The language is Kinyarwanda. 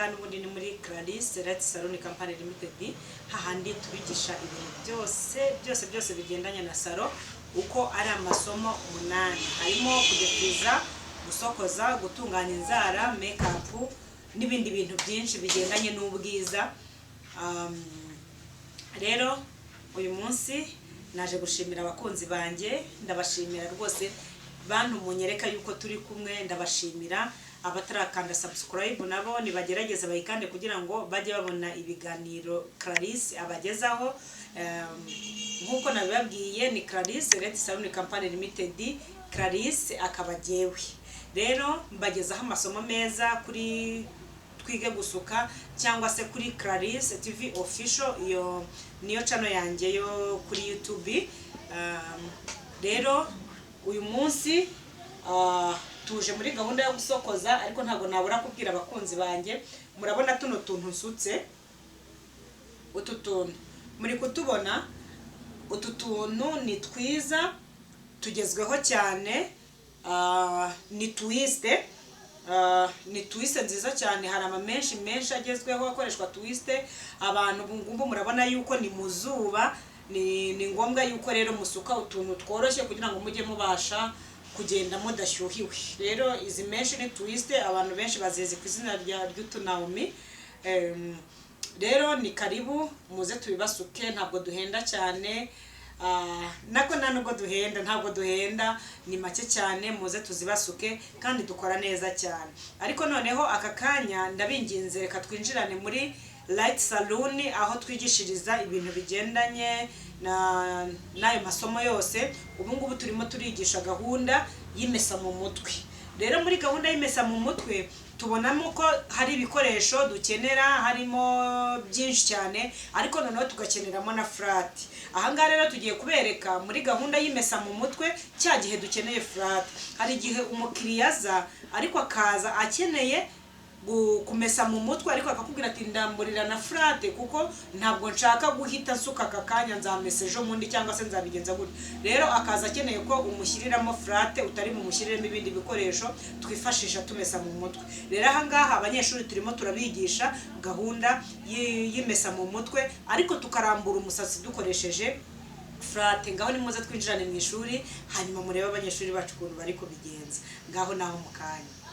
ahangaha n'ubundi ni muri Clarisse TV Salon Company Limited, hahandi tubigisha ibintu byose bigendanye na salon, uko ari amasomo 8 harimo kudefriza, gusokoza, gutunganya inzara, makeup n'ibindi bintu byinshi bigendanye n'ubwiza. Rero uyu munsi naje gushimira abakunzi banje, ndabashimira rwose bantu munyereka yuko turi kumwe, ndabashimira abatarakanda subscribe nabo nibagerageza bayikande kugira ngo bajye babona ibiganiro Clarisse abagezaho. Nkuko nabibabwiye ni Clarisse TV Salon Company Limited, Clarisse akaba jewe. Rero mbagezaho amasomo meza kuri twige gusuka cyangwa se kuri Clarisse TV official, iyo niyo channel yanjye yo kuri YouTube. Rero uyu munsi tuje muri gahunda yo gusokoza, ariko ntago nabura kubwira abakunzi banje. Murabona tuno tuntu nsutse, utu tuntu muri kutubona, utu tuntu ni twiza tugezweho cyane. Ni twiste, ni twiste nziza cyane. Hari ama menshi agezweho akoreshwa twiste. Abantu bungumbu murabona yuko ni muzuba, ni ngombwa yuko rero musuka utuntu tworoshye kugira ngo mujye mubasha kugenda mudashyuhiwe. Rero izi menshi ni twiste, abantu benshi bazizi ku izina rya Nawe. Rero ni karibu muze tubibasuke, ntabwo duhenda cyane. Nako nubwo duhenda, ntabwo duhenda, ni make cyane. Muze tuzibasuke kandi dukora neza cyane. Ariko noneho aka kanya ndabinginze reka twinjirane muri Light Salon, aho twigishiriza ibintu bigendanye n'ayo masomo yose. Ubu ngubu turimo turigisha gahunda y'imesa mu mutwe. Rero muri gahunda y'imesa mu mutwe tubonamo ko hari ibikoresho dukenera, harimo byinshi cyane, ariko noneho tugakeneramo na flat. Ahangaha rero tugiye kubereka muri gahunda y'imesa mu mutwe cya gihe dukeneye flat. Hari igihe umukiriya aza ariko akaza akeneye kumesa mu mutwe, ariko akakubwira ati ndamburira na flat kuko ntabwo nshaka guhita nsuka aka kanya, nzamesa ejo mundi cyangwa se nzabigenza gutya. Rero akaza akeneye ko umushyiriramo flat, utari mu mushyiriremo ibindi bikoresho twifashisha tumesa mu mutwe. Rero ahangaha abanyeshuri turimo turabigisha gahunda y'imesa mu mutwe, ariko tukarambura umusatsi dukoresheje flat. Ngaho nimuze twinjirane mu ishuri, hanyuma murebe abanyeshuri bacu ukuntu bari kubigenza. Ngaho naho mukanya.